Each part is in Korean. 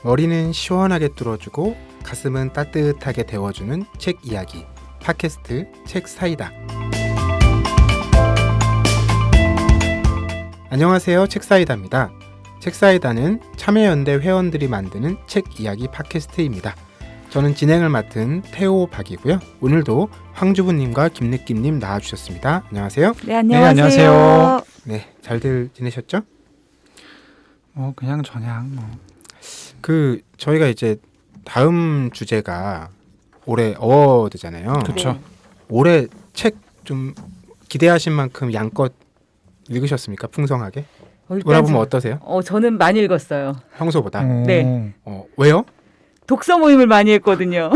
머리는 시원하게 뚫어주고 가슴은 따뜻하게 데워주는 책 이야기 팟캐스트 책사이다. 안녕하세요. 책사이다입니다. 책사이다는 참여연대 회원들이 만드는 책 이야기 팟캐스트입니다. 저는 진행을 맡은 태호 박이고요. 오늘도 황주부님과 김느낌님 나와주셨습니다. 안녕하세요. 네, 안녕하세요. 네, 안녕하세요. 네, 잘들 지내셨죠? 그냥 저희가 이제 다음 주제가 올해 어워드잖아요. 그렇죠. 네. 올해 책 좀 기대하신 만큼 양껏 읽으셨습니까? 풍성하게? 돌아보면 어떠세요? 저는 많이 읽었어요. 평소보다? 네. 왜요? 독서 모임을 많이 했거든요.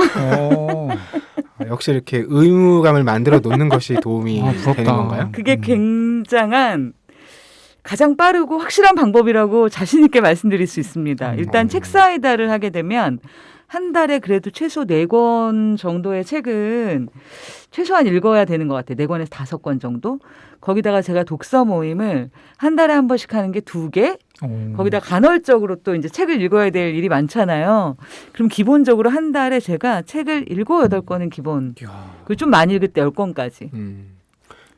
역시 이렇게 의무감을 만들어 놓는 것이 도움이 부럽다. 되는 건가요? 그게 굉장한 가장 빠르고 확실한 방법이라고 자신 있게 말씀드릴 수 있습니다. 일단 책사이다를 하게 되면 한 달에 그래도 최소 4권 정도의 책은 최소한 읽어야 되는 것 같아요. 4권에서 5권 정도. 거기다가 제가 독서 모임을 한 달에 한 번씩 하는 게 2개. 거기다 간헐적으로 또 이제 책을 읽어야 될 일이 많잖아요. 그럼 기본적으로 한 달에 제가 책을 7, 8권은 기본. 그리고 좀 많이 읽을 때 10권까지.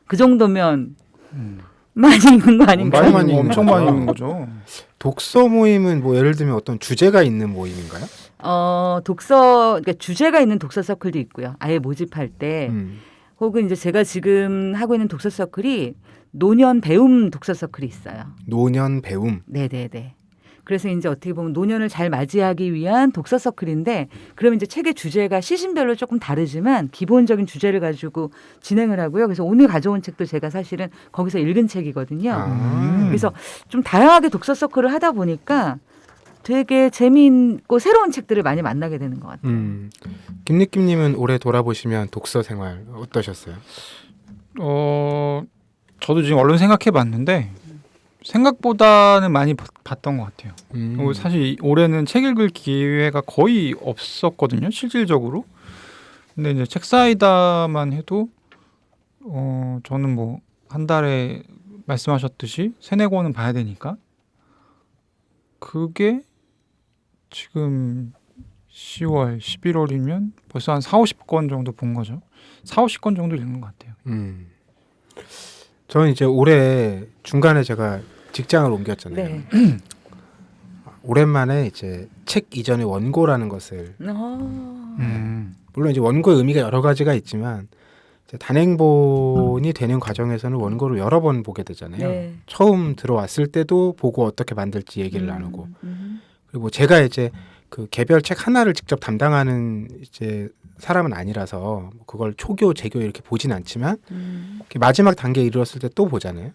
그 정도면 많이 읽는 거 아닌가요? 엄청 많이 읽는 거죠. 독서 모임은 뭐 예를 들면 어떤 주제가 있는 모임인가요? 그러니까 주제가 있는 독서 서클도 있고요. 아예 모집할 때. 혹은 이제 제가 지금 하고 있는 독서 서클이 노년 배움 독서 서클이 있어요. 노년 배움. 네네네. 그래서 이제 어떻게 보면 노년을 잘 맞이하기 위한 독서 서클인데, 그러면 이제 책의 주제가 시즌별로 조금 다르지만 기본적인 주제를 가지고 진행을 하고요. 그래서 오늘 가져온 책도 제가 사실은 거기서 읽은 책이거든요. 그래서 좀 다양하게 독서 서클을 하다 보니까 되게 재미있고 새로운 책들을 많이 만나게 되는 것 같아요. 김느낌님은 올해 돌아보시면 독서 생활 어떠셨어요? 저도 지금 얼른 생각해봤는데 생각보다는 많이 봤던 것 같아요. 사실 올해는 책 읽을 기회가 거의 없었거든요, 실질적으로. 근데 이제 책사이다만 해도 저는 뭐 한 달에 말씀하셨듯이 3-4권은 봐야 되니까 그게 지금 10월, 11월이면 벌써 한 40-50권 정도 본 거죠. 40-50권 정도 읽는 것 같아요. 저는 이제 올해 중간에 제가 직장을 옮겼잖아요. 네. 오랜만에 이제 책 이전의 원고라는 것을 물론 이제 원고의 의미가 여러 가지가 있지만 이제 단행본이 되는 과정에서는 원고를 여러 번 보게 되잖아요. 네. 처음 들어왔을 때도 보고 어떻게 만들지 얘기를 나누고 그리고 제가 이제 그 개별 책 하나를 직접 담당하는 이제 사람은 아니라서 그걸 초교, 재교 이렇게 보진 않지만 마지막 단계에 이르렀을 때 또 보잖아요.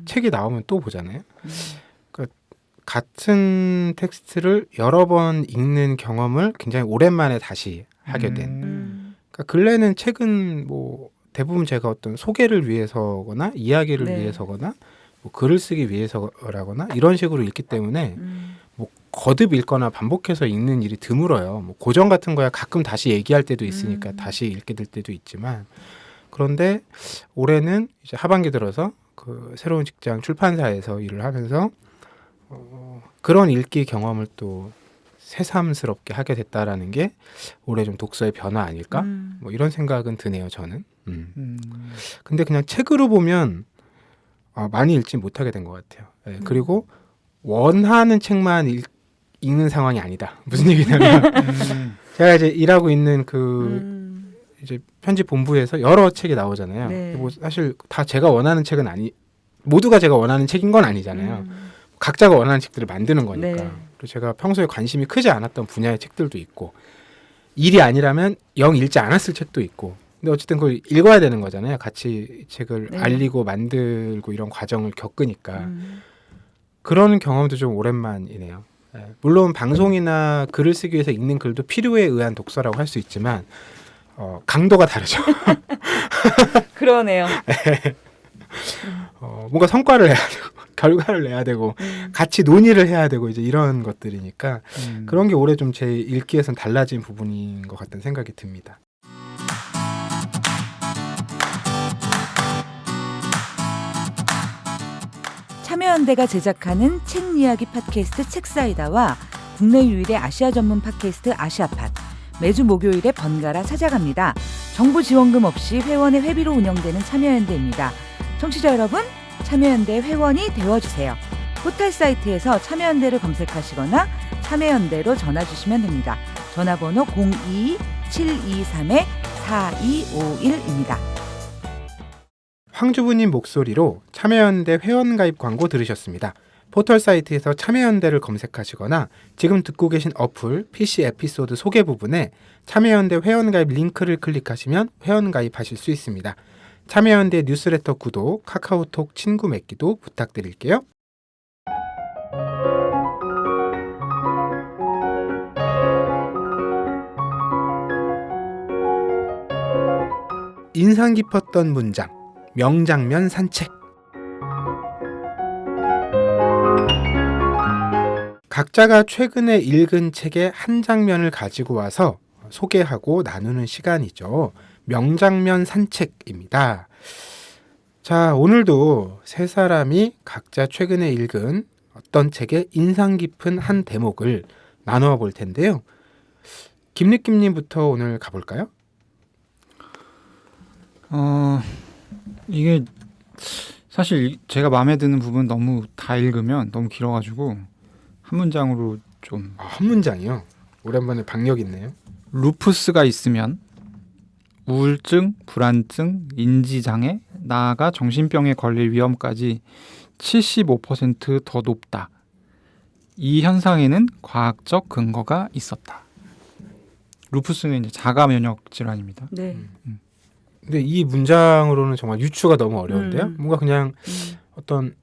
책이 나오면 또 보잖아요. 그러니까 같은 텍스트를 여러 번 읽는 경험을 굉장히 오랜만에 다시 하게 된. 그러니까 근래는 책은 뭐 대부분 제가 어떤 소개를 위해서거나 이야기를 네. 위해서거나 뭐 글을 쓰기 위해서라거나 이런 식으로 읽기 때문에 뭐 거듭 읽거나 반복해서 읽는 일이 드물어요. 뭐 고전 같은 거야 가끔 다시 얘기할 때도 있으니까 다시 읽게 될 때도 있지만, 그런데 올해는 이제 하반기 들어서 그 새로운 직장 출판사에서 일을 하면서 그런 읽기 경험을 또 새삼스럽게 하게 됐다라는 게 올해 좀 독서의 변화 아닐까? 뭐 이런 생각은 드네요, 저는. 근데 그냥 책으로 보면 많이 읽지 못하게 된 것 같아요. 네, 그리고 원하는 책만 읽는 상황이 아니다. 무슨 얘기냐면 제가 이제 일하고 있는 이제 편집 본부에서 여러 책이 나오잖아요. 네. 뭐 사실 다 제가 원하는 책은 모두가 제가 원하는 책인 건 아니잖아요. 각자가 원하는 책들을 만드는 거니까. 네. 그리고 제가 평소에 관심이 크지 않았던 분야의 책들도 있고, 일이 아니라면 영 읽지 않았을 책도 있고. 근데 어쨌든 그걸 읽어야 되는 거잖아요. 같이 책을 네. 알리고 만들고 이런 과정을 겪으니까. 그런 경험도 좀 오랜만이네요. 네. 물론 방송이나 글을 쓰기 위해서 읽는 글도 필요에 의한 독서라고 할 수 있지만 강도가 다르죠. 그러네요. 뭔가 성과를 내야 되고 결과를 내야 되고 같이 논의를 해야 되고 이제 이런 것들이니까 그런 게 올해 좀 제 읽기에선 달라진 부분인 것 같다는 생각이 듭니다. 참여연대가 제작하는 책 이야기 팟캐스트 책사이다와 국내 유일의 아시아 전문 팟캐스트 아시아팟. 매주 목요일에 번갈아 찾아갑니다. 정부 지원금 없이 회원의 회비로 운영되는 참여연대입니다. 청취자 여러분, 참여연대 회원이 되어주세요. 포털 사이트에서 참여연대를 검색하시거나 참여연대로 전화 주시면 됩니다. 전화번호 02-723-4251입니다. 황주부님 목소리로 참여연대 회원가입 광고 들으셨습니다. 포털 사이트에서 참여연대를 검색하시거나 지금 듣고 계신 어플 PC 에피소드 소개 부분에 참여연대 회원가입 링크를 클릭하시면 회원가입하실 수 있습니다. 참여연대 뉴스레터 구독, 카카오톡 친구 맺기도 부탁드릴게요. 인상 깊었던 문장, 명장면 산책. 각자가 최근에 읽은 책의 한 장면을 가지고 와서 소개하고 나누는 시간이죠. 명장면 산책입니다. 자, 오늘도 세 사람이 각자 최근에 읽은 어떤 책의 인상 깊은 한 대목을 나누어 볼 텐데요. 김립김님부터 오늘 가볼까요? 이게 사실 제가 마음에 드는 부분 너무 다 읽으면 너무 길어가지고 한 문장으로 좀. 한 문장이요? 오랜만에 박력 있네요. 루푸스가 있으면 우울증, 불안증, 인지장애, 나아가 정신병에 걸릴 위험까지 75% 더 높다. 이 현상에는 과학적 근거가 있었다. 루푸스는 이제 자가 면역 질환입니다. 네. 근데 이 문장으로는 정말 유추가 너무 어려운데요. 뭔가 그냥 어떤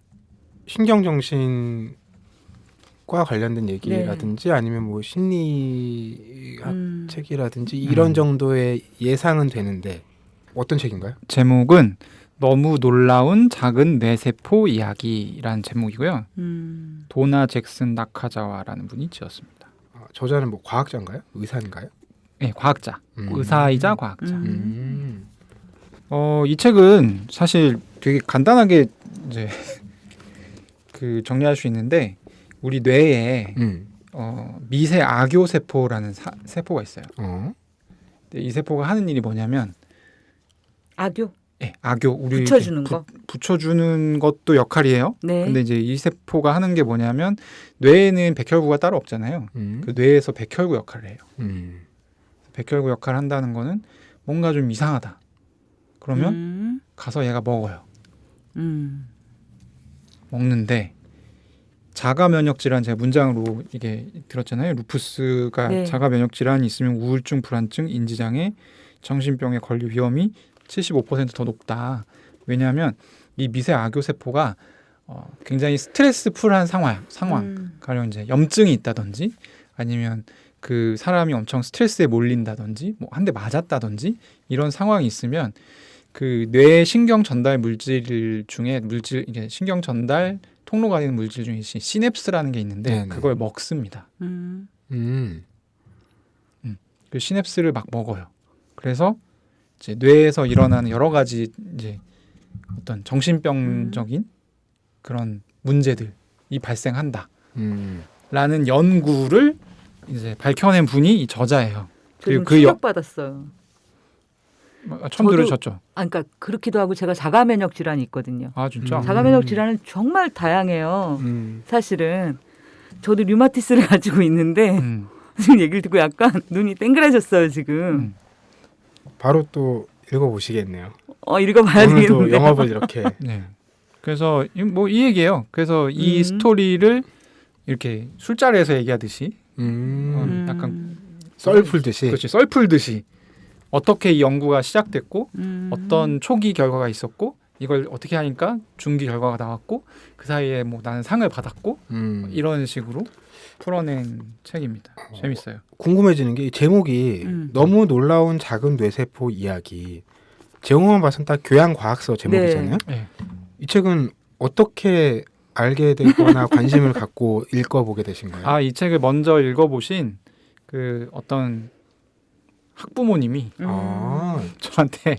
신경정신과 관련된 얘기라든지 아니면 뭐 심리학 책이라든지 이런 정도의 예상은 되는데 어떤 책인가요? 제목은 너무 놀라운 작은 뇌세포 이야기라는 제목이고요. 도나 잭슨 나카자와라는 분이 지었습니다. 저자는 뭐 과학자인가요? 의사인가요? 네, 과학자. 의사이자 과학자. 이 책은 사실 되게 간단하게 이제 그 정리할 수 있는데 우리 뇌에 미세 악교 세포라는 세포가 있어요. 근데 이 세포가 하는 일이 뭐냐면 악교? 네, 악교 우리 붙여주는 거. 붙여주는 것도 역할이에요. 네. 근데 이제 이 세포가 하는 게 뭐냐면 뇌에는 백혈구가 따로 없잖아요. 그 뇌에서 백혈구 역할을 해요. 백혈구 역할을 한다는 거는 뭔가 좀 이상하다. 그러면 가서 얘가 먹어요. 먹는데 자가 면역 질환 제가 문장으로 이게 들었잖아요. 루푸스가 네. 자가 면역 질환이 있으면 우울증, 불안증, 인지장애, 정신병에 걸릴 위험이 75% 더 높다. 왜냐하면 이 미세 악교 세포가 굉장히 스트레스풀한 상황, 가령 이제 염증이 있다든지 아니면 그 사람이 엄청 스트레스에 몰린다든지 뭐 한 대 맞았다든지 이런 상황이 있으면 그 뇌 신경 전달 물질 중에 이게 신경 전달 통로가 되는 물질 중에 시냅스라는 게 있는데 네네. 그걸 먹습니다. 그 시냅스를 막 먹어요. 그래서 이제 뇌에서 일어나는 여러 가지 이제 어떤 정신병적인 그런 문제들이 발생한다. 라는 연구를 이제 밝혀낸 분이 이 저자예요. 좀 충격받았어요. 처음 들으셨죠? 그러니까 그렇기도 하고 제가 자가 면역 질환이 있거든요. 아 진짜? 자가 면역 질환은 정말 다양해요. 사실은 저도 류마티스를 가지고 있는데 지금 얘기를 듣고 약간 눈이 땡그라졌어요 지금. 바로 또 읽어보시겠네요. 읽어봐야 오늘도 되겠는데. 영업을 이렇게. 네. 그래서 뭐 이 얘기예요. 그래서 이 스토리를 이렇게 술자리에서 얘기하듯이 약간 썰 풀듯이. 그렇지, 썰 풀듯이 어떻게 이 연구가 시작됐고 어떤 초기 결과가 있었고 이걸 어떻게 하니까 중기 결과가 나왔고 그 사이에 뭐 나는 상을 받았고 이런 식으로 풀어낸 책입니다. 재밌어요. 궁금해지는 게 이 제목이 너무 놀라운 작은 뇌세포 이야기. 제목만 봐서는 딱 교양과학서 제목이잖아요. 네. 이 책은 어떻게 알게 되거나 관심을 갖고 읽어보게 되신 거예요? 이 책을 먼저 읽어보신 그 어떤 학부모님이 저한테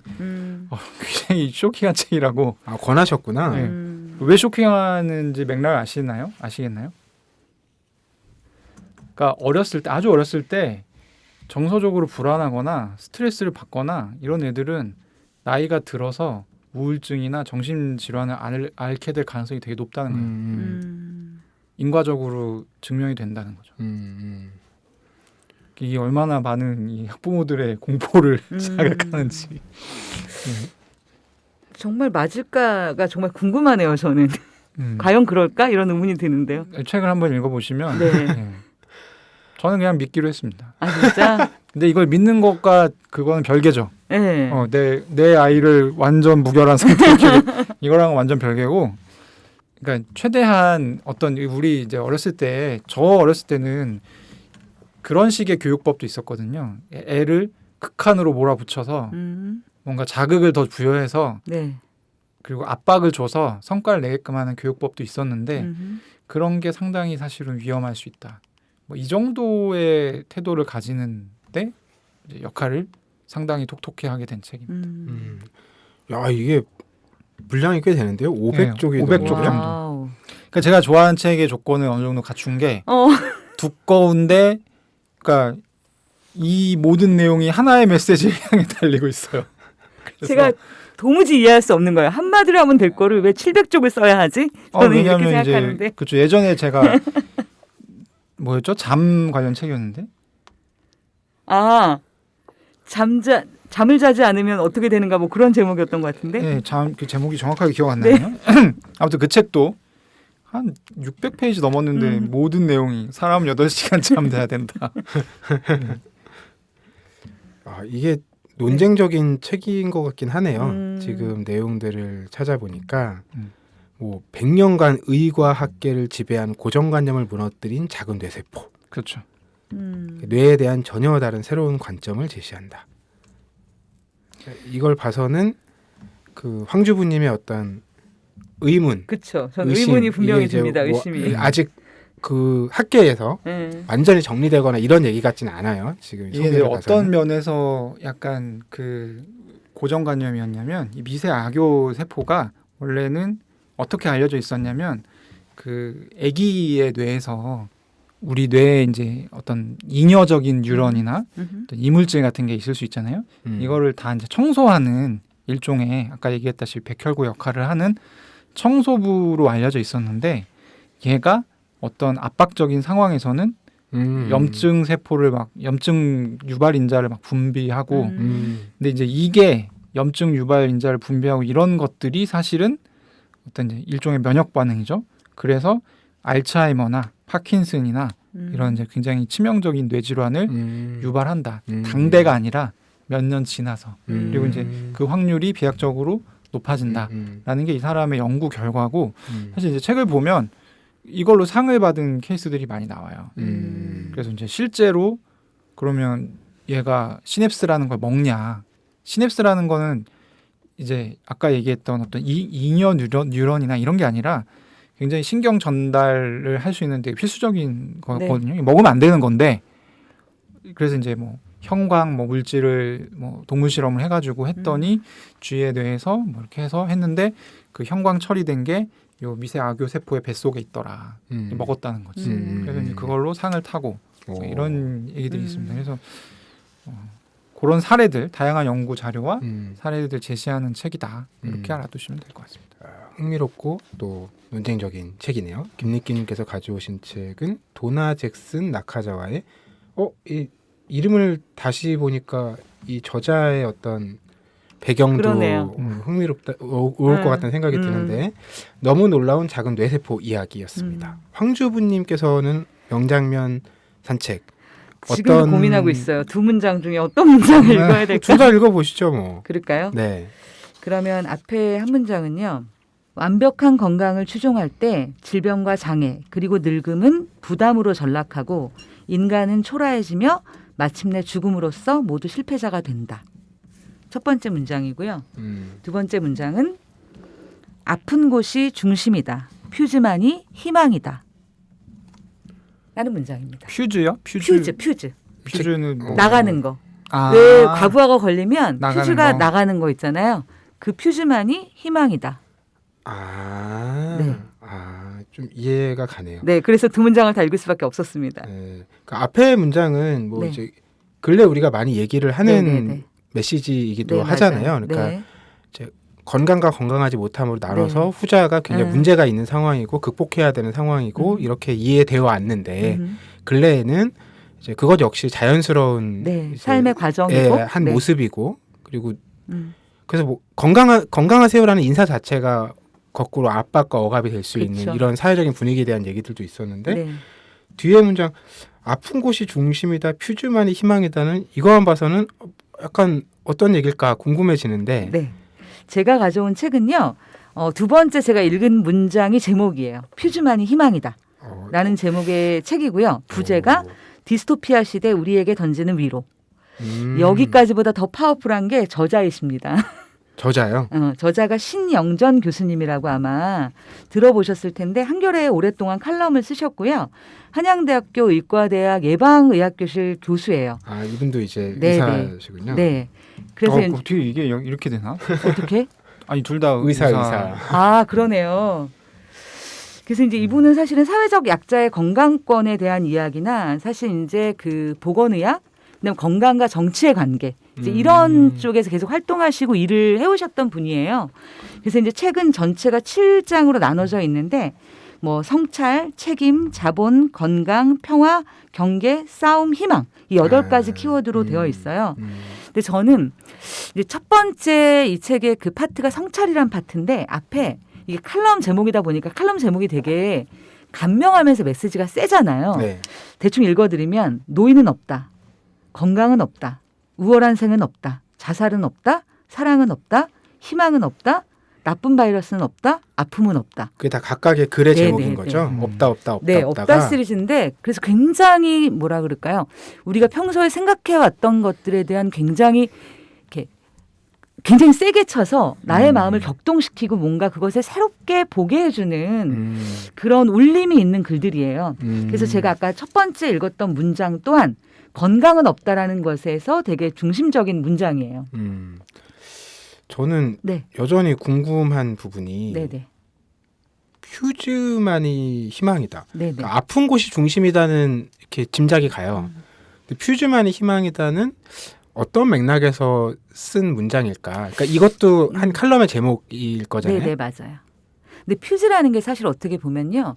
굉장히 쇼킹한 책이라고 권하셨구나. 네. 왜 쇼킹하는지 맥락을 아시겠나요? 그러니까 아주 어렸을 때 정서적으로 불안하거나 스트레스를 받거나 이런 애들은 나이가 들어서 우울증이나 정신질환을 앓게 될 가능성이 되게 높다는 거예요. 인과적으로 증명이 된다는 거죠. 이게 얼마나 많은 이 학부모들의 공포를 자극하는지. 정말 맞을까가 정말 궁금하네요. 저는 과연 그럴까 이런 의문이 드는데요. 책을 한번 읽어보시면 네. 네. 저는 그냥 믿기로 했습니다. 아 진짜? 근데 이걸 믿는 것과 그거는 별개죠. 네. 내 아이를 완전 무결한 상태로 이거랑은 완전 별개고. 그러니까 최대한 어떤 우리 이제 저 어렸을 때는 그런 식의 교육법도 있었거든요. 애를 극한으로 몰아붙여서 뭔가 자극을 더 부여해서 네. 그리고 압박을 줘서 성과를 내게끔 하는 교육법도 있었는데 그런 게 상당히 사실은 위험할 수 있다. 뭐 이 정도의 태도를 가지는데 이제 역할을 상당히 독특히 하게 된 책입니다. 야 이게 분량이 꽤 되는데요. 500쪽이 500쪽 정도. 와우. 그러니까 제가 좋아하는 책의 조건을 어느 정도 갖춘 게 두꺼운데, 그러니까 이 모든 내용이 하나의 메시지를 향해 달리고 있어요. 그래서 제가 도무지 이해할 수 없는 거예요. 한마디로 하면 될 거를 왜 700쪽을 써야 하지? 저는 이렇게 왜냐하면 생각하는데. 이제 그렇죠. 예전에 제가 뭐였죠? 잠 관련 책이었는데. 아, 잠을 자지 않으면 어떻게 되는가 뭐 그런 제목이었던 것 같은데. 네, 그 제목이 정확하게 기억 안 나네요. 아무튼 그 책도 한 600페이지 넘었는데 모든 내용이 사람 8시간 잠자야 된다. 아 이게 논쟁적인 책인 것 같긴 하네요. 지금 내용들을 찾아보니까 뭐 100년간 의과 학계를 지배한 고정관념을 무너뜨린 작은 뇌세포. 그렇죠. 뇌에 대한 전혀 다른 새로운 관점을 제시한다. 이걸 봐서는 그 황주부님의 어떤 의문, 그렇죠. 저는 의심, 의문이 분명히 이게 이제 듭니다. 뭐 의심이. 아직 그 학계에서 완전히 정리되거나 이런 얘기 같지는 않아요. 지금 이게 이제 어떤 면에서 약간 그 고정관념이었냐면 이 미세 악교 세포가 원래는 어떻게 알려져 있었냐면 그 아기의 뇌에서 우리 뇌에 이제 어떤 잉여적인 뉴런이나 어떤 이물질 같은 게 있을 수 있잖아요. 이거를 다 이제 청소하는 일종의 아까 얘기했다시피 백혈구 역할을 하는 청소부로 알려져 있었는데 얘가 어떤 압박적인 상황에서는 염증 세포를 염증 유발 인자를 분비하고 근데 이제 이게 염증 유발 인자를 분비하고 이런 것들이 사실은 어떤 이제 일종의 면역 반응이죠. 그래서 알츠하이머나 파킨슨이나 이런 이제 굉장히 치명적인 뇌질환을 유발한다. 당대가 아니라 몇 년 지나서 그리고 이제 그 확률이 비약적으로 높아진다라는 게 이 사람의 연구 결과고 사실 이제 책을 보면 이걸로 상을 받은 케이스들이 많이 나와요. 그래서 이제 실제로 그러면 얘가 시냅스라는 걸 먹냐? 시냅스라는 거는 이제 아까 얘기했던 어떤 잉여 뉴런이나 이런 게 아니라 굉장히 신경 전달을 할 수 있는 되게 필수적인 거거든요. 네. 먹으면 안 되는 건데 그래서 이제 뭐 형광 물질을 동물 실험을 해가지고 했더니 쥐의 뇌에서 이렇게 해서 했는데 그 형광 처리된 게 요 미세 악교 세포의 뱃속에 있더라. 먹었다는 거지. 그래서 이제 그걸로 상을 타고 이런 얘기들이 있습니다. 그래서 그런 사례들, 다양한 연구 자료와 사례들 제시하는 책이다. 이렇게 알아두시면 될 것 같습니다. 흥미롭고 또 논쟁적인 책이네요. 김니끼님께서 가져오신 책은 도나 잭슨 나카자와의 이 이름을 다시 보니까 이 저자의 어떤 배경도 흥미롭다 올 것 같다는 생각이 드는데 너무 놀라운 작은 뇌세포 이야기였습니다. 황주부님께서는 명장면 산책 지금 고민하고 있어요. 두 문장 중에 어떤 문장을 읽어야 될까? 둘 다 읽어보시죠 뭐. 그럴까요? 네. 그러면 앞에 한 문장은요. 완벽한 건강을 추종할 때 질병과 장애 그리고 늙음은 부담으로 전락하고 인간은 초라해지며 마침내 죽음으로써 모두 실패자가 된다. 첫 번째 문장이고요. 두 번째 문장은 아픈 곳이 중심이다. 퓨즈만이 희망이다. 라는 문장입니다. 퓨즈요? 퓨즈는 뭐... 나가는 거. 왜 과부하가 걸리면 퓨즈가 나가는 거 있잖아요. 그 퓨즈만이 희망이다. 좀 이해가 가네요. 네, 그래서 두 문장을 다 읽을 수밖에 없었습니다. 네. 그 앞에 문장은 뭐 네. 이제 근래 우리가 많이 얘기를 하는 네네네. 메시지이기도 네, 하잖아요. 맞아요. 그러니까 네. 건강과 건강하지 못함으로 나눠서 네. 후자가 굉장히 네. 문제가 있는 상황이고 극복해야 되는 상황이고 이렇게 이해되어 왔는데 근래에는 이제 그것 역시 자연스러운 네, 이제 삶의 과정이고 한 네. 모습이고 그리고 음. 그래서 뭐 건강하세요라는 인사 자체가 거꾸로 압박과 억압이 될 수 있는 그쵸. 이런 사회적인 분위기에 대한 얘기들도 있었는데 네. 뒤에 문장 아픈 곳이 중심이다 퓨즈만이 희망이다는 이거만 봐서는 약간 어떤 얘기일까 궁금해지는데 네. 제가 가져온 책은요. 두 번째 제가 읽은 문장이 제목이에요. 퓨즈만이 희망이다. 라는 제목의 책이고요. 부제가 디스토피아 시대 우리에게 던지는 위로. 여기까지보다 더 파워풀한 게 저자이십니다. 저자요? 저자가 신영전 교수님이라고 아마 들어보셨을 텐데 한겨레에 오랫동안 칼럼을 쓰셨고요. 한양대학교 의과대학 예방의학교실 교수예요. 아 이분도 이제 네, 의사시군요. 네. 그래서 어떻게 이게 이렇게 되나? 어떻게? 아니 둘 다 의사. 아, 그러네요. 그래서 이제 이분은 사실은 사회적 약자의 건강권에 대한 이야기나 사실 이제 그 보건의학, 그다음 건강과 정치의 관계 이제 이런 쪽에서 계속 활동하시고 일을 해오셨던 분이에요. 그래서 이제 책은 전체가 7장으로 나눠져 있는데 뭐 성찰, 책임, 자본, 건강, 평화, 경계, 싸움, 희망 이 8가지 키워드로 되어 있어요. 근데 저는 이제 첫 번째 이 책의 그 파트가 성찰이란 파트인데 앞에 이게 칼럼 제목이다 보니까 칼럼 제목이 되게 감명하면서 메시지가 세잖아요. 네. 대충 읽어드리면 노인은 없다. 건강은 없다. 우월한 생은 없다. 자살은 없다. 사랑은 없다. 희망은 없다. 나쁜 바이러스는 없다. 아픔은 없다. 그게 다 각각의 글의 네, 제목인 네, 거죠? 네. 없다 없다 없다 네, 없다가 없다 시리즈인데 그래서 굉장히 뭐라 그럴까요? 우리가 평소에 생각해 왔던 것들에 대한 굉장히 이렇게 굉장히 세게 쳐서 나의 마음을 격동시키고 뭔가 그것을 새롭게 보게 해주는 그런 울림이 있는 글들이에요. 그래서 제가 아까 첫 번째 읽었던 문장 또한 건강은 없다라는 것에서 되게 중심적인 문장이에요. 저는 네, 여전히 궁금한 부분이 네, 네, 퓨즈만이 희망이다. 네, 네. 그러니까 아픈 곳이 중심이다는 이렇게 짐작이 가요. 근데 퓨즈만이 희망이다는 어떤 맥락에서 쓴 문장일까? 그러니까 이것도 한 칼럼의 제목일 거잖아요. 네, 네, 맞아요. 근데 퓨즈라는 게 사실 어떻게 보면요.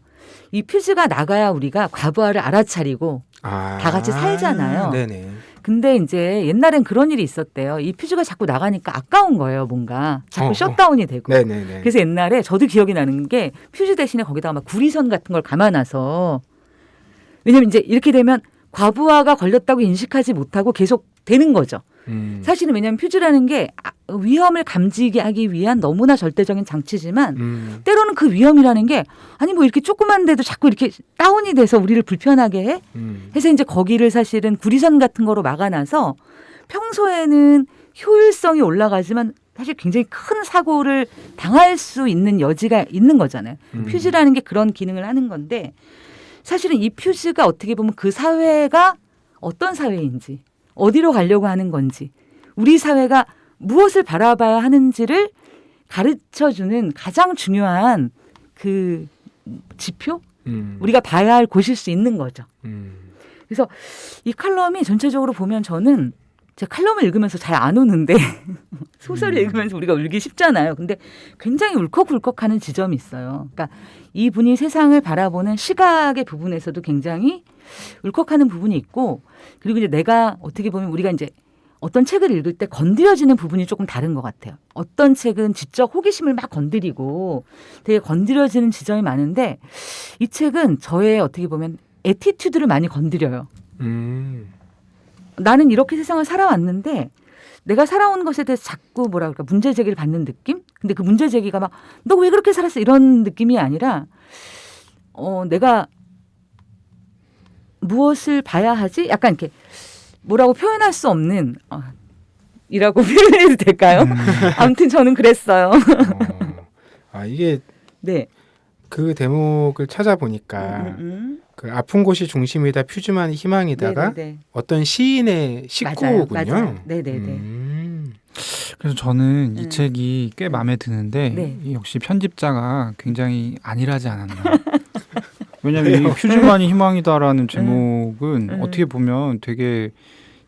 이 퓨즈가 나가야 우리가 과부하를 알아차리고 다 같이 살잖아요. 네네. 근데 이제 옛날엔 그런 일이 있었대요. 이 퓨즈가 자꾸 나가니까 아까운 거예요, 뭔가. 자꾸 셧다운이 되고. 네네네. 그래서 옛날에 저도 기억이 나는 게 퓨즈 대신에 거기다가 막 구리선 같은 걸 감아놔서 왜냐면 이제 이렇게 되면 과부하가 걸렸다고 인식하지 못하고 계속 되는 거죠. 사실은 왜냐하면 퓨즈라는 게 위험을 감지하기 위한 너무나 절대적인 장치지만 때로는 그 위험이라는 게 아니 뭐 이렇게 조그만데도 자꾸 이렇게 다운이 돼서 우리를 불편하게 해. 해서 이제 거기를 사실은 구리선 같은 거로 막아놔서 평소에는 효율성이 올라가지만 사실 굉장히 큰 사고를 당할 수 있는 여지가 있는 거잖아요. 퓨즈라는 게 그런 기능을 하는 건데 사실은 이 퓨즈가 어떻게 보면 그 사회가 어떤 사회인지 어디로 가려고 하는 건지 우리 사회가 무엇을 바라봐야 하는지를 가르쳐주는 가장 중요한 그 지표? 우리가 봐야 할 곳일 수 있는 거죠. 그래서 이 칼럼이 전체적으로 보면 저는 제가 칼럼을 읽으면서 잘 안 우는데 소설을 읽으면서 우리가 울기 쉽잖아요. 근데 굉장히 울컥울컥하는 지점이 있어요. 그러니까 이분이 세상을 바라보는 시각의 부분에서도 굉장히 울컥하는 부분이 있고 그리고 이제 내가 어떻게 보면 우리가 이제 어떤 책을 읽을 때 건드려지는 부분이 조금 다른 것 같아요. 어떤 책은 지적 호기심을 막 건드리고 되게 건드려지는 지점이 많은데 이 책은 저의 어떻게 보면 애티튜드를 많이 건드려요. 나는 이렇게 세상을 살아왔는데 내가 살아온 것에 대해서 자꾸 뭐라 그럴까 문제 제기를 받는 느낌? 근데 그 문제 제기가 막 너 왜 그렇게 살았어? 이런 느낌이 아니라 내가 무엇을 봐야 하지? 약간 이렇게 뭐라고 표현할 수 없는 이라고 표현해도 될까요? 아무튼 저는 그랬어요. 이게 네. 그 대목을 찾아보니까 그 아픈 곳이 중심이다 퓨즈만이 희망이다가 네네네. 어떤 시인의 식구군요. 맞아요. 네네네. 그래서 저는 이 음. 책이 꽤 마음에 드는데 네. 이 역시 편집자가 굉장히 안일하지 않았나. 왜냐면 이 퓨즈만이 희망이다라는 제목은 어떻게 보면 되게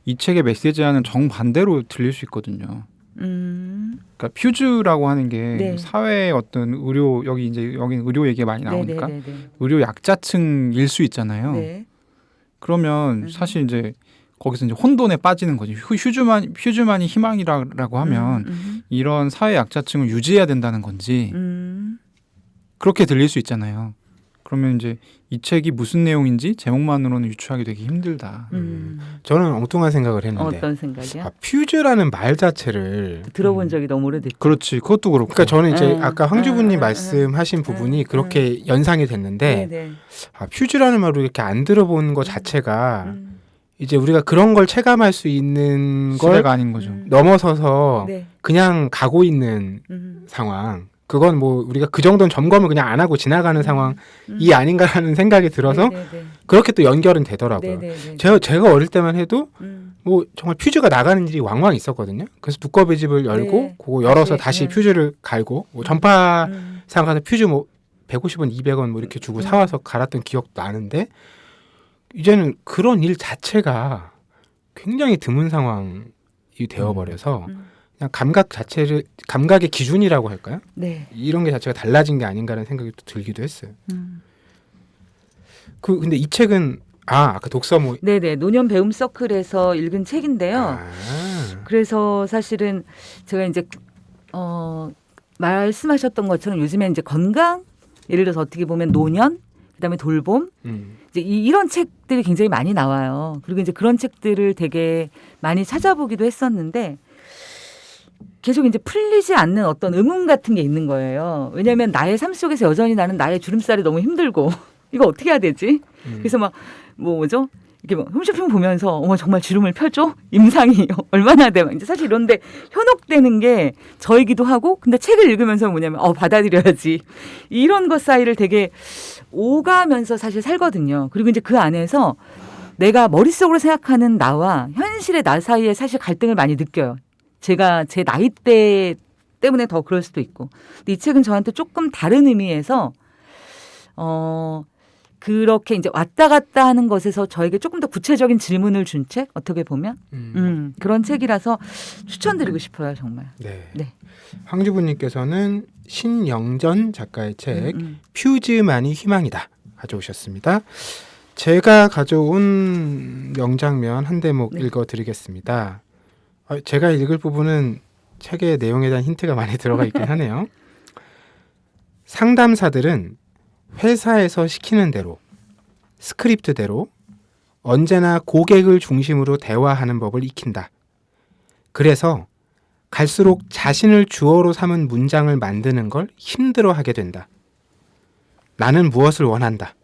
이 책의 메시지와는 정반대로 들릴 수 있거든요. 그러니까 퓨즈라고 하는 게 네. 사회의 어떤 의료 여기는 의료 얘기가 많이 나오니까 네네네네. 의료 약자층일 수 있잖아요. 네. 그러면 사실 이제 거기서 이제 혼돈에 빠지는 거지. 퓨즈만이 희망이라고 하면 이런 사회 약자층을 유지해야 된다는 건지 그렇게 들릴 수 있잖아요. 그러면 이제 이 책이 무슨 내용인지 제목만으로는 유추하기 되게 힘들다. 저는 엉뚱한 생각을 했는데 어떤 생각이야? 퓨즈라는 말 자체를 들어본 적이 너무 오래됐죠. 그렇지, 그것도 그렇고. 그러니까 저는 이제 음. 아까 황주부님 음. 말씀하신 부분이 그렇게 연상이 됐는데 네네. 퓨즈라는 말을 이렇게 안 들어본 것 자체가 이제 우리가 그런 걸 체감할 수 있는 걸 시대가 아닌 거죠. 넘어서서 네. 그냥 가고 있는 상황. 그건 뭐 우리가 그 정도는 점검을 그냥 안 하고 지나가는 상황이 아닌가라는 생각이 들어서 네네네. 그렇게 또 연결은 되더라고요. 네네네. 제가 어릴 때만 해도 뭐 정말 퓨즈가 나가는 일이 왕왕 있었거든요. 그래서 두꺼비 집을 열고 네. 그거 열어서 다시, 다시 퓨즈를 갈고 뭐 전파상 가서 퓨즈 뭐 150원, 200원 뭐 이렇게 주고 사와서 갈았던 기억도 나는데 이제는 그런 일 자체가 굉장히 드문 상황이 되어버려서 그냥 감각의 기준이라고 할까요? 네. 이런 게 자체가 달라진 게 아닌가라는 생각이 또 들기도 했어요. 근데 이 책은 아까 독서 뭐 네네. 노년 배움 서클에서 읽은 책인데요. 그래서 사실은 제가 이제 말씀하셨던 것처럼 요즘에 이제 건강, 예를 들어서 어떻게 보면 노년, 그다음에 돌봄, 이제 이런 책들이 굉장히 많이 나와요. 그리고 이제 그런 책들을 되게 많이 찾아보기도 했었는데 계속 이제 풀리지 않는 어떤 의문 같은 게 있는 거예요. 왜냐하면 나의 삶 속에서 여전히 나는 나의 주름살이 너무 힘들고 이거 어떻게 해야 되지? 그래서 막 뭐죠? 이렇게 뭐 홈쇼핑 보면서 어머 정말 주름을 펴줘? 임상이 얼마나 돼? 이제 사실 이런데 현혹되는 게 저이기도 하고 근데 책을 읽으면서 뭐냐면 받아들여야지 이런 것 사이를 되게 오가면서 사실 살거든요. 그리고 이제 그 안에서 내가 머릿속으로 생각하는 나와 현실의 나 사이에 사실 갈등을 많이 느껴요. 제가 제 나이대 때문에 더 그럴 수도 있고. 근데 이 책은 저한테 조금 다른 의미에서 그렇게 이제 왔다 갔다 하는 것에서 저에게 조금 더 구체적인 질문을 준 책 어떻게 보면 그런 책이라서 추천드리고 싶어요 정말. 네. 네. 황주부님께서는 신영전 작가의 책 퓨즈만이 희망이다 가져오셨습니다. 제가 가져온 명장면 한 대목 네. 읽어드리겠습니다. 제가 읽을 부분은 책의 내용에 대한 힌트가 많이 들어가 있긴 하네요. 상담사들은 회사에서 시키는 대로 스크립트대로 언제나 고객을 중심으로 대화하는 법을 익힌다. 그래서 갈수록 자신을 주어로 삼은 문장을 만드는 걸 힘들어하게 된다. 나는 무엇을 원한다.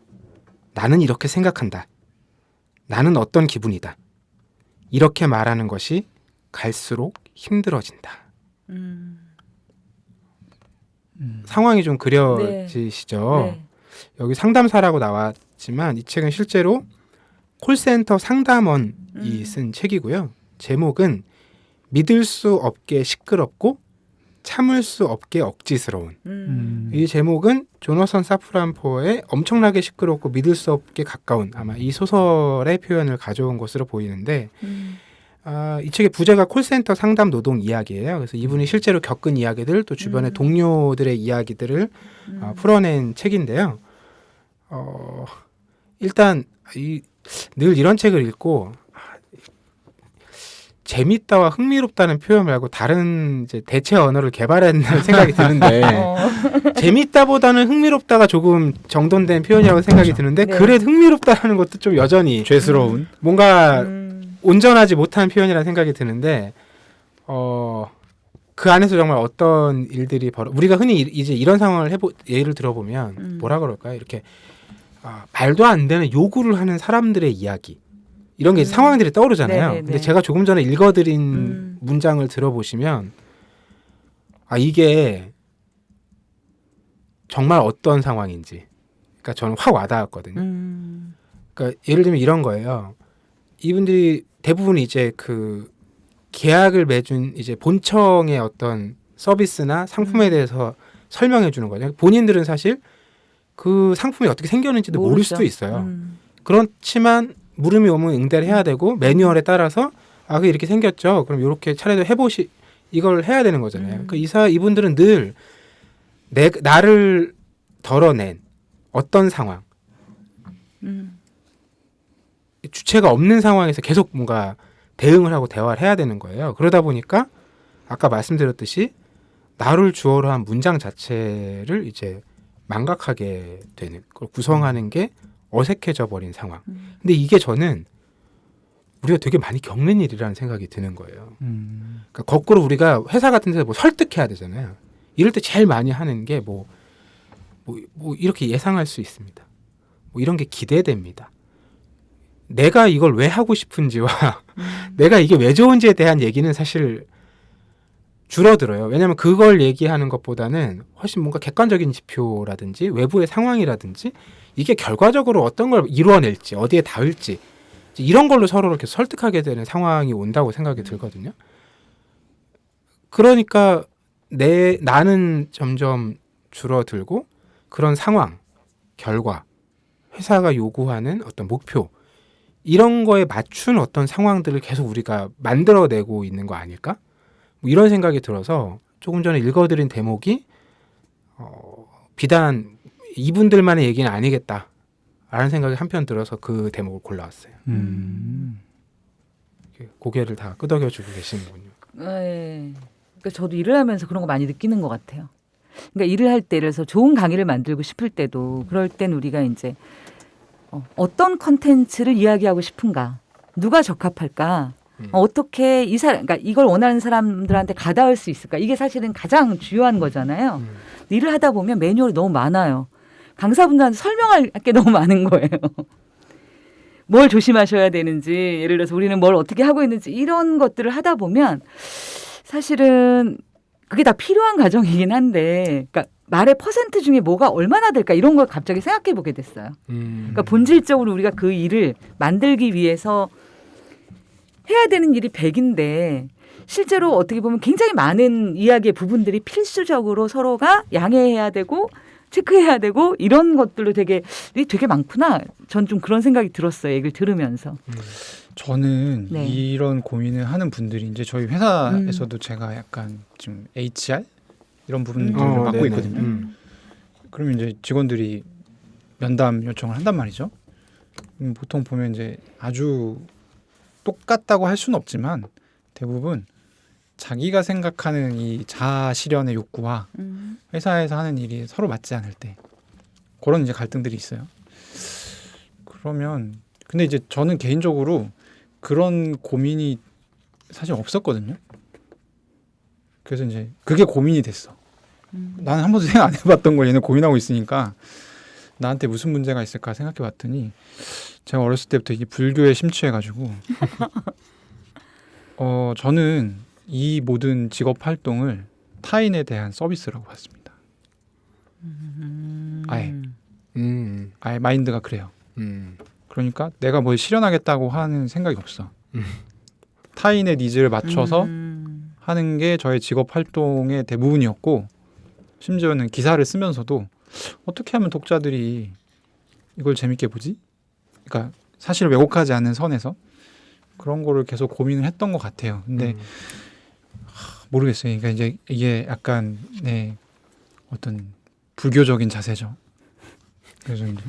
나는 이렇게 생각한다. 나는 어떤 기분이다. 이렇게 말하는 것이 갈수록 힘들어진다. 상황이 좀 그려지시죠? 네. 여기 상담사라고 나왔지만 이 책은 실제로 콜센터 상담원이 쓴 책이고요. 제목은 믿을 수 없게 시끄럽고 참을 수 없게 억지스러운. 이 제목은 조너선 사프란포의 엄청나게 시끄럽고 믿을 수 없게 가까운 아마 이 소설의 표현을 가져온 것으로 보이는데 이 책의 부제가 콜센터 상담 노동 이야기예요. 그래서 이분이 실제로 겪은 이야기들 또 주변의 동료들의 이야기들을 풀어낸 책인데요. 일단 늘 이런 책을 읽고 재밌다와 흥미롭다는 표현 말고 다른 이제 대체 언어를 개발해야 된다는 생각이 드는데 재밌다보다는 흥미롭다가 조금 정돈된 표현이라고 생각이 드는데 네. 그래 흥미롭다는 것도 좀 여전히 죄스러운. 뭔가 온전하지 못한 표현이라는 생각이 드는데 그 안에서 정말 어떤 일들이 우리가 흔히 이제 이런 상황을 예를 들어보면 뭐라 그럴까요? 이렇게 말도 안 되는 요구를 하는 사람들의 이야기 이런 게 상황들이 떠오르잖아요. 네네네. 근데 제가 조금 전에 읽어드린 문장을 들어보시면 이게 정말 어떤 상황인지 그러니까 저는 확 와닿았거든요. 그러니까 예를 들면 이런 거예요. 이분들이 대부분 이제 그 계약을 맺은 이제 본청의 어떤 서비스나 상품에 대해서 설명해 주는 거죠. 본인들은 사실 그 상품이 어떻게 생겼는지도 모를 모르죠. 수도 있어요. 그렇지만 물음이 오면 응대를 해야 되고 매뉴얼에 따라서 그게 이렇게 생겼죠. 그럼 이렇게 차례도 이걸 해야 되는 거잖아요. 그러니까 이분들은 늘 나를 덜어낸 어떤 상황, 주체가 없는 상황에서 계속 뭔가 대응을 하고 대화를 해야 되는 거예요. 그러다 보니까 아까 말씀드렸듯이 나를 주어로 한 문장 자체를 이제 망각하게 되는, 그걸 구성하는 게 어색해져 버린 상황. 근데 이게 저는 우리가 되게 많이 겪는 일이라는 생각이 드는 거예요. 그러니까 거꾸로 우리가 회사 같은 데서 뭐 설득해야 되잖아요. 이럴 때 제일 많이 하는 게 뭐 이렇게 예상할 수 있습니다. 뭐 이런 게 기대됩니다. 내가 이걸 왜 하고 싶은지와 내가 이게 왜 좋은지에 대한 얘기는 사실 줄어들어요. 왜냐하면 그걸 얘기하는 것보다는 훨씬 뭔가 객관적인 지표라든지 외부의 상황이라든지 이게 결과적으로 어떤 걸 이루어낼지 어디에 닿을지 이런 걸로 서로를 이렇게 설득하게 되는 상황이 온다고 생각이 들거든요. 그러니까 나는 점점 줄어들고 그런 상황, 결과, 회사가 요구하는 어떤 목표 이런 거에 맞춘 어떤 상황들을 계속 우리가 만들어내고 있는 거 아닐까? 뭐 이런 생각이 들어서 조금 전에 읽어드린 대목이 비단 이분들만의 얘기는 아니겠다라는 생각이 한편 들어서 그 대목을 골라왔어요. 고개를 다 끄덕여주고 계시는군요. 네. 그러니까 저도 일을 하면서 그런 거 많이 느끼는 것 같아요. 그러니까 일을 할 때, 그래서 좋은 강의를 만들고 싶을 때도 그럴 땐 우리가 이제 어떤 컨텐츠를 이야기하고 싶은가, 누가 적합할까, 어떻게 그러니까 이걸 원하는 사람들한테 가닿을 수 있을까, 이게 사실은 가장 중요한 거잖아요. 일을 하다 보면 매뉴얼이 너무 많아요. 강사분들한테 설명할 게 너무 많은 거예요. 뭘 조심하셔야 되는지, 예를 들어서 우리는 뭘 어떻게 하고 있는지 이런 것들을 하다 보면 사실은 그게 다 필요한 과정이긴 한데, 그러니까 말의 퍼센트 중에 뭐가 얼마나 될까 이런 걸 갑자기 생각해 보게 됐어요. 그러니까 본질적으로 우리가 그 일을 만들기 위해서 해야 되는 일이 100인데 실제로 어떻게 보면 굉장히 많은 이야기의 부분들이 필수적으로 서로가 양해해야 되고 체크해야 되고 이런 것들로 되게 많구나. 전 좀 그런 생각이 들었어요. 얘기를 들으면서. 저는 네. 이런 고민을 하는 분들이 이제 저희 회사에서도 제가 약간 좀 HR 이런 부분들을 맡고 네네. 있거든요. 그러면 이제 직원들이 면담 요청을 한단 말이죠. 보통 보면 이제 아주 똑같다고 할 수는 없지만 대부분 자기가 생각하는 이 자아 실현의 욕구와 회사에서 하는 일이 서로 맞지 않을 때 그런 이제 갈등들이 있어요. 그러면 근데 이제 저는 개인적으로 그런 고민이 사실 없었거든요. 그래서 이제 그게 고민이 됐어. 나는 한 번도 생각 안 해봤던 걸 얘는 고민하고 있으니까 나한테 무슨 문제가 있을까 생각해봤더니 제가 어렸을 때부터 이게 불교에 심취해가지고 저는 이 모든 직업 활동을 타인에 대한 서비스라고 봤습니다. 아예 마인드가 그래요. 그러니까 내가 뭘 실현하겠다고 하는 생각이 없어. 타인의 니즈를 맞춰서 하는 게 저의 직업 활동의 대부분이었고 심지어는 기사를 쓰면서도 어떻게 하면 독자들이 이걸 재밌게 보지? 그러니까 사실 왜곡하지 않는 선에서 그런 거를 계속 고민을 했던 것 같아요. 근데 모르겠어요. 그러니까 이제 이게 약간 어떤 불교적인 자세죠. 그래서 이제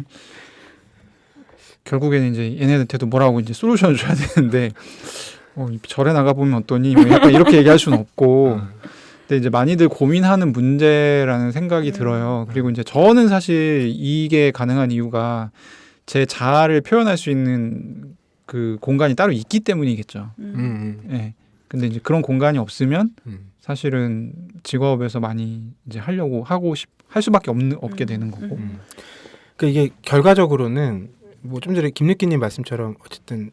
결국에는 이제 얘네한테도 뭐라고 이제 솔루션을 줘야 되는데 절에 나가 보면 어떠니? 뭐 약간 이렇게 얘기할 수는 없고. 근데 이제 많이들 고민하는 문제라는 생각이 들어요. 그리고 이제 저는 사실 이게 가능한 이유가 제 자아를 표현할 수 있는 그 공간이 따로 있기 때문이겠죠. 네. 근데 이제 그런 공간이 없으면 사실은 직업에서 많이 이제 할 수밖에 없게 되는 거고. 그러니까 이게 결과적으로는 뭐 좀 전에 김느끼님 말씀처럼 어쨌든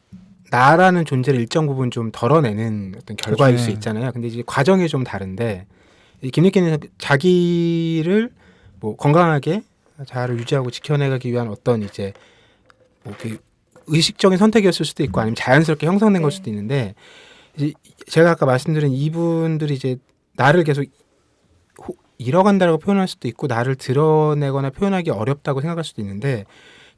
나라는 존재를 일정 부분 좀 덜어내는 어떤 결과일 그렇죠. 수 있잖아요. 근데 이제 과정이 좀 다른데 김느끼는 자기를 뭐 건강하게 자아를 유지하고 지켜내기 위한 어떤 이제 뭐 그 의식적인 선택이었을 수도 있고 아니면 자연스럽게 형성된 걸 수도 있는데 이제 제가 아까 말씀드린 이분들이 이제 나를 계속 잃어간다라고 표현할 수도 있고 나를 드러내거나 표현하기 어렵다고 생각할 수도 있는데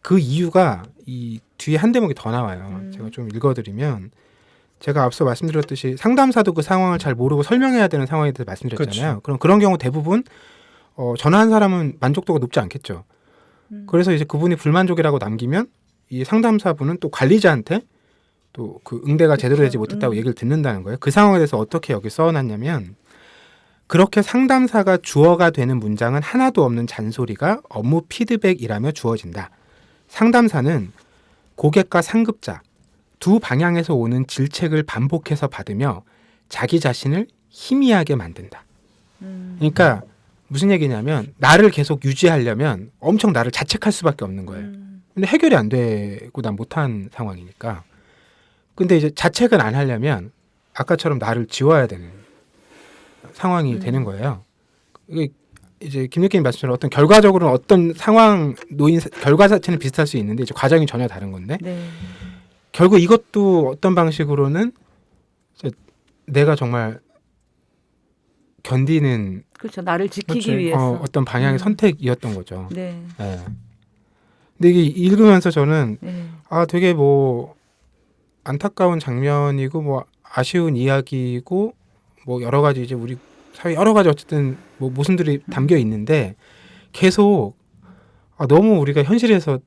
그 이유가 이 뒤에 한 대목이 더 나와요. 제가 좀 읽어드리면 제가 앞서 말씀드렸듯이 상담사도 그 상황을 잘 모르고 설명해야 되는 상황에 대해서 말씀드렸잖아요. 그럼 그런 경우 대부분 전화한 사람은 만족도가 높지 않겠죠. 그래서 이제 그분이 불만족이라고 남기면 이 상담사분은 또 관리자한테 또 그 응대가 제대로 되지 못했다고 얘기를 듣는다는 거예요. 그 상황에 대해서 어떻게 여기 써놨냐면 그렇게 상담사가 주어가 되는 문장은 하나도 없는 잔소리가 업무 피드백이라며 주어진다. 상담사는 고객과 상급자 두 방향에서 오는 질책을 반복해서 받으며 자기 자신을 희미하게 만든다. 그러니까 무슨 얘기냐면 나를 계속 유지하려면 엄청 나를 자책할 수밖에 없는 거예요. 근데 해결이 안 되고 난 못한 상황이니까. 근데 이제 자책을 안 하려면 아까처럼 나를 지워야 되는 상황이 되는 거예요. 이게 이제 김 대표님 말씀처럼 어떤 결과적으로는 어떤 상황 놓인 결과 자체는 비슷할 수 있는데 이제 과정이 전혀 다른 건데 네. 결국 이것도 어떤 방식으로는 이제 내가 정말 견디는 그렇죠. 나를 지키기 그렇지. 위해서. 어떤 방향의 선택이었던 거죠. 네. 예. 근데 이게 읽으면서 저는 네. 되게 뭐 안타까운 장면이고 뭐 아쉬운 이야기고 뭐 여러 가지 이제 우리 사회 여러 가지 어쨌든 뭐 모순들이 담겨 있는데 계속 너무 우리가 현실에서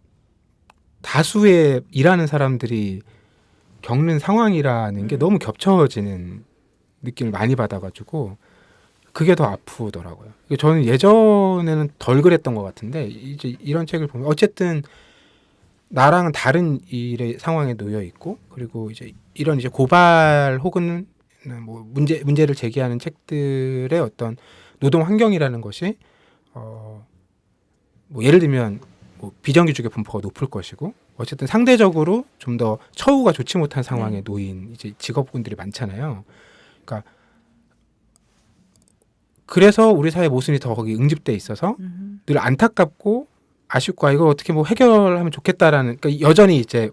다수의 일하는 사람들이 겪는 상황이라는 게 너무 겹쳐지는 느낌을 많이 받아가지고 그게 더 아프더라고요. 저는 예전에는 덜 그랬던 것 같은데 이제 이런 책을 보면 어쨌든 나랑은 다른 일의 상황에 놓여 있고 그리고 이제 이런 이제 고발 혹은 뭐 문제를 제기하는 책들의 어떤 노동 환경이라는 것이 뭐 예를 들면 뭐 비정규직의 분포가 높을 것이고 어쨌든 상대적으로 좀 더 처우가 좋지 못한 상황에 놓인 이제 직업군들이 많잖아요. 그러니까 그래서 우리 사회 모순이 더 거기 응집돼 있어서 늘 안타깝고 아쉽고 이걸 어떻게 뭐 해결하면 좋겠다라는 그러니까 여전히 이제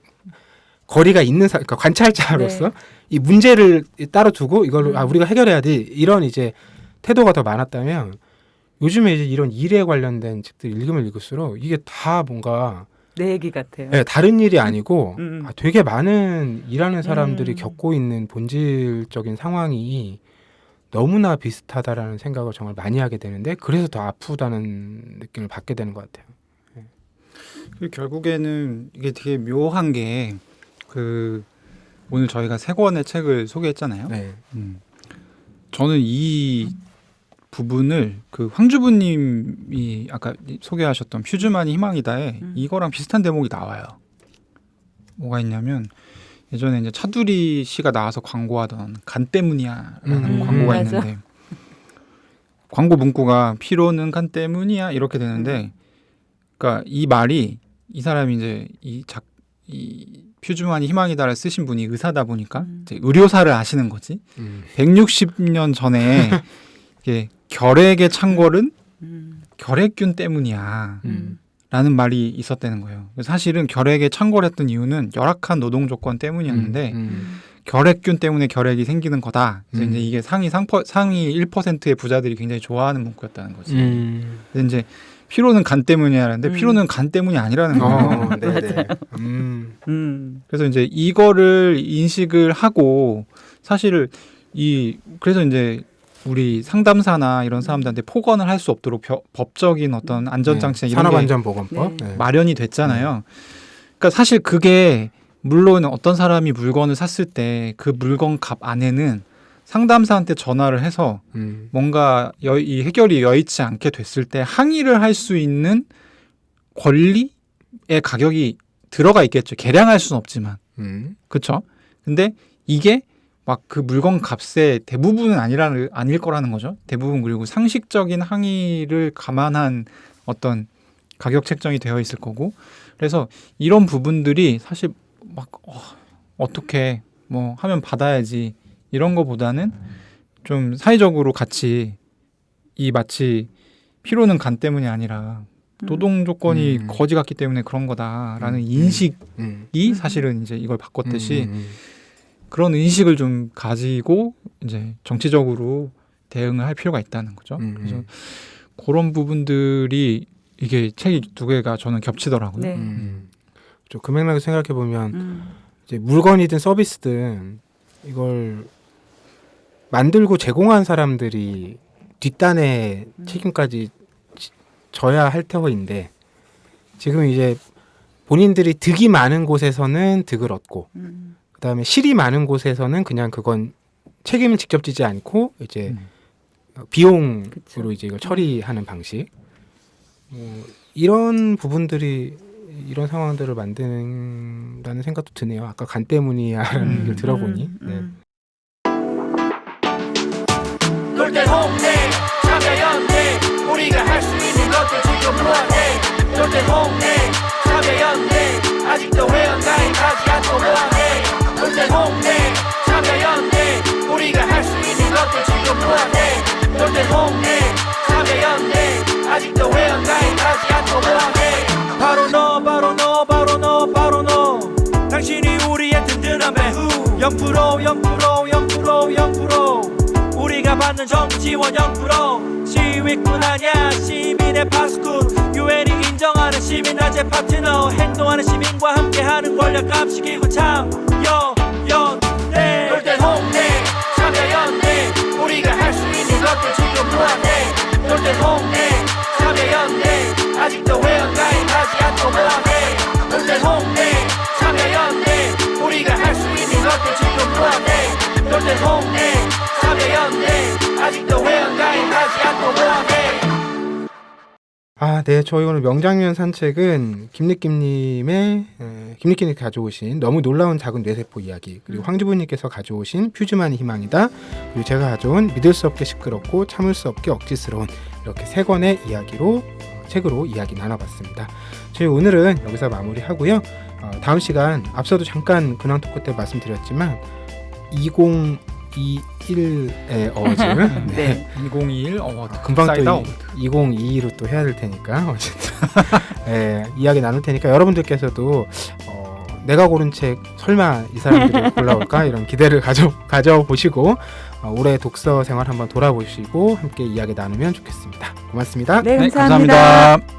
거리가 있는 그러니까 관찰자로서 이 문제를 따로 두고 이걸 우리가 해결해야 돼 이런 이제 태도가 더 많았다면 요즘에 이제 이런 일에 관련된 책들 읽으면 읽을수록 이게 다 뭔가 내 얘기 같아요. 네, 다른 일이 아니고 되게 많은 일하는 사람들이 음. 겪고 있는 본질적인 상황이 너무나 비슷하다라는 생각을 정말 많이 하게 되는데 그래서 더 아프다는 느낌을 받게 되는 것 같아요. 그리고 결국에는 이게 되게 묘한 게 오늘 저희가 세 권의 책을 소개했잖아요. 네. 저는 이 부분을 그 황주부님이 아까 소개하셨던 퓨즈만이 희망이다에 이거랑 비슷한 대목이 나와요. 뭐가 있냐면 예전에 이제 차두리 씨가 나와서 광고하던 간 때문이야라는 광고가 맞아. 있는데 광고 문구가 피로는 간 때문이야 이렇게 되는데 그러니까 이 말이 이 사람이 이제 이 퓨즈만이 희망이다를 쓰신 분이 의사다 보니까 이제 의료사를 아시는 거지. 160년 전에 이게 결핵의 창궐은 결핵균 때문이야 라는 말이 있었다는 거예요. 사실은 결핵에 창궐했던 이유는 열악한 노동 조건 때문이었는데 결핵균 때문에 결핵이 생기는 거다. 그래서 이제 이게 상위 1%의 부자들이 굉장히 좋아하는 문구였다는 거지. 근데 이제 피로는 간 때문이라는데 피로는 간 때문이 아니라는 거예요. 네네. 그래서 이제 이거를 인식을 하고 사실 그래서 이제 우리 상담사나 이런 사람들한테 폭언을 할 수 없도록 법적인 어떤 안전장치나 이런 게 산업안전보건법 마련이 됐잖아요. 그러니까 사실 그게 물론 어떤 사람이 물건을 샀을 때 그 물건 값 안에는 상담사한테 전화를 해서 뭔가 이 해결이 여의치 않게 됐을 때 항의를 할 수 있는 권리의 가격이 들어가 있겠죠. 계량할 수는 없지만. 그렇죠? 근데 이게 막 그 물건 값의 대부분은 아닐 거라는 거죠. 대부분 그리고 상식적인 항의를 감안한 어떤 가격 책정이 되어 있을 거고. 그래서 이런 부분들이 사실 막 어떻게 뭐 하면 받아야지 이런 거보다는 좀 사회적으로 같이 마치 피로는 간 때문이 아니라 노동 조건이 거지 같기 때문에 그런 거다라는 인식이 사실은 이제 이걸 바꿨듯이 그런 인식을 좀 가지고 이제 정치적으로 대응을 할 필요가 있다는 거죠. 그래서 그런 부분들이 이게 책이 두 개가 저는 겹치더라고요. 네. 좀 그 맥락을 생각해 보면 이제 물건이든 서비스든 이걸 만들고 제공한 사람들이 뒷단의 책임까지 져야 할 터인데 지금 이제 본인들이 득이 많은 곳에서는 득을 얻고 그다음에 실이 많은 곳에서는 그냥 그건 책임을 직접 지지 않고 이제 비용으로 그쵸. 이제 이걸 처리하는 방식 이런 부분들이 이런 상황들을 만든다는 생각도 드네요. 아까 간 때문이야라는 얘기를 들어보니 네. 놀때 홍대 참여연대 우리가 할 수 있는 것들 지금 뭐하네 놀때 홍대 참여연대 아직도 회원가입하지 않고 뭐하네 놀때 홍대 참여연대 우리가 할 수 있는 것들 지금 뭐하네 놀때 홍대 참여연대 아직도 회원가입하지 않고 뭐하네 바로 너 바로 너 바로 너 바로 너 당신이 우리의 든든한 배후 0% 우리가 받는 정부 지원 0% 시위꾼 아냐 시민의 파수꾼 유엔이 인정하는 시민단체 파트너 행동하는 시민과 함께하는 권력 감시기구 참여연대 놀땐 홍대 참여연대 우리가 할 수 있는 것들 지금 뭐하네 놀땐 홍대 참여연대 아직도 회원가입하지 않고 뭐하네 놀땐 홍대 참여연대 우리가 할 수 있는 것들 지금 뭐하네 놀땐 홍대 참여연대 아직도 회원가입하지 않고 뭐하네 네. 저희 오늘 명장면 산책은 김느낌님의 김느낌이 가져오신 너무 놀라운 작은 뇌세포 이야기 그리고 황주부님께서 가져오신 퓨즈만이 희망이다 그리고 제가 가져온 믿을 수 없게 시끄럽고 참을 수 없게 억지스러운 이렇게 세 권의 이야기로 책으로 이야기 나눠봤습니다. 저희 오늘은 여기서 마무리하고요. 다음 시간 앞서도 잠깐 근황 토크 때 말씀드렸지만 2021의 어워즈 네. 2021 어워드. 금방 사이다 또 어워드. 2022로 또 해야 될 테니까 어쨌든 이야기 나눌 테니까 여러분들께서도 내가 고른 책 설마 이 사람들이 골라올까 이런 기대를 가져보시고 올해 독서 생활 한번 돌아보시고 함께 이야기 나누면 좋겠습니다. 고맙습니다. 네, 네, 감사합니다. 감사합니다.